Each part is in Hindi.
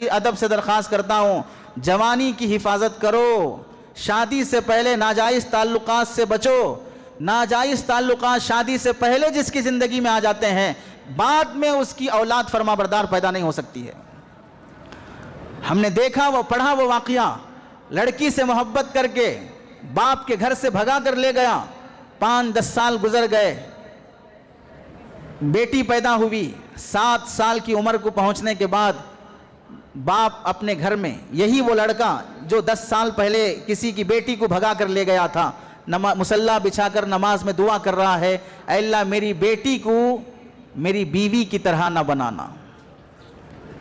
अदब से दरख्वास्त करता हूँ, जवानी की हिफाजत करो, शादी से पहले नाजायज़ ताल्लुकात से बचो। नाजायज़ ताल्लुकात शादी से पहले जिसकी ज़िंदगी में आ जाते हैं, बाद में उसकी औलाद फरमाबरदार पैदा नहीं हो सकती है। हमने देखा, वो पढ़ा वो वाक़या, लड़की से मोहब्बत करके बाप के घर से भगा कर ले गया, 5-10 साल गुजर गए, बेटी पैदा हुई, 7 साल की उम्र को पहुंचने के बाद बाप अपने घर में, यही वो लड़का जो 10 साल पहले किसी की बेटी को भगा कर ले गया था, मुसल्ला बिछाकर नमाज में दुआ कर रहा है, अल्लाह मेरी बेटी को मेरी बीवी की तरह ना बनाना,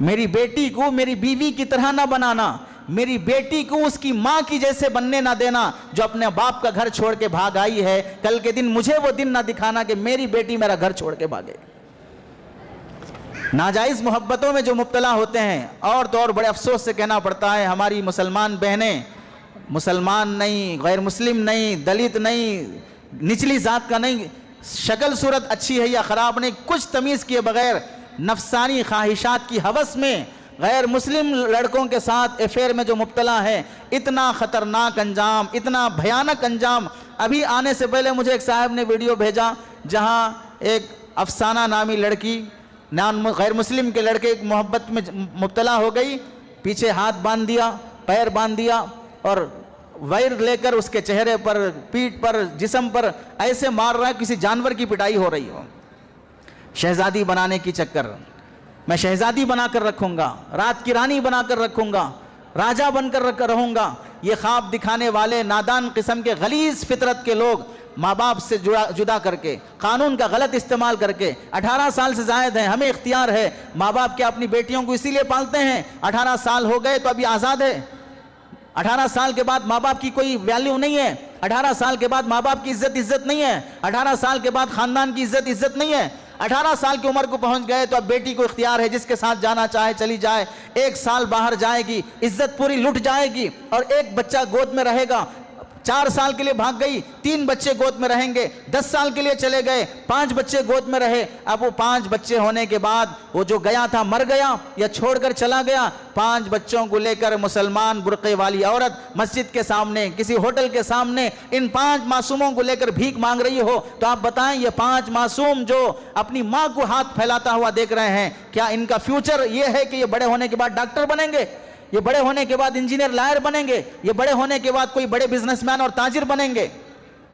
मेरी बेटी को मेरी बीवी की तरह ना बनाना, मेरी बेटी को उसकी माँ की जैसे बनने ना देना जो अपने बाप का घर छोड़ के भाग आई है। कल के दिन मुझे वो दिन ना दिखाना कि मेरी बेटी मेरा घर छोड़ के भागे। नाजायज़ मोहब्बतों में जो मुब्तला होते हैं, और तो और बड़े अफसोस से कहना पड़ता है, हमारी मुसलमान बहनें, मुसलमान नहीं, गैर मुस्लिम नहीं, दलित नहीं, निचली ज़ात का नहीं, शक्ल सूरत अच्छी है या ख़राब नहीं, कुछ तमीज़ किए बग़ैर नफसानी ख्वाहिशात की हवस में गैर मुस्लिम लड़कों के साथ अफेयर में जो मुब्तला है, इतना ख़तरनाक अंजाम, इतना भयानक अंजाम। अभी आने से पहले मुझे एक साहब ने वीडियो भेजा जहाँ एक अफसाना नामी लड़की गैर मुस्लिम के लड़के मोहब्बत में मुब्तला हो गई, पीछे हाथ बांध दिया, पैर बांध दिया और वायर लेकर उसके चेहरे पर, पीठ पर, जिस्म पर ऐसे मार रहा है किसी जानवर की पिटाई हो रही हो। शहजादी बनाने की चक्कर, मैं शहजादी बनाकर रखूंगा, रात की रानी बनाकर रखूंगा, राजा बनकर रहूंगा, ये ख्वाब दिखाने वाले नादान किस्म के गलीज फितरत के लोग माँ बाप से जुदा करके, कानून का गलत इस्तेमाल करके, 18 साल से ज़ायद हैं, हमें इख्तियार है, माँ बाप क्या अपनी बेटियों को इसीलिए पालते हैं, 18 साल हो गए तो अभी आज़ाद है, 18 साल के बाद माँ बाप की कोई वैल्यू नहीं है, 18 साल के बाद माँ बाप की इज्जत नहीं है, 18 साल के बाद ख़ानदान की इज्जत नहीं है। 18 साल की उम्र को पहुंच गए तो अब बेटी को इख्तियार है, जिसके साथ जाना चाहे चली जाए, 1 साल बाहर जाएगी, इज्जत पूरी लुट जाएगी और एक बच्चा गोद में रहेगा। 4 साल के लिए भाग गई, 3 बच्चे गोद में रहेंगे, 10 साल के लिए चले गए, 5 बच्चे गोद में रहे। अब वो 5 बच्चे होने के बाद वो जो गया था मर गया या छोड़कर चला गया। 5 बच्चों को लेकर मुसलमान बुर्के वाली औरत मस्जिद के सामने, किसी होटल के सामने इन 5 मासूमों को लेकर भीख मांग रही हो, तो आप बताएं ये 5 मासूम जो अपनी माँ को हाथ फैलाता हुआ देख रहे हैं, क्या इनका फ्यूचर ये है कि ये बड़े होने के बाद डॉक्टर बनेंगे, ये बड़े होने के बाद इंजीनियर, लायर बनेंगे, ये बड़े होने के बाद कोई बड़े बिजनेसमैन और ताजिर बनेंगे?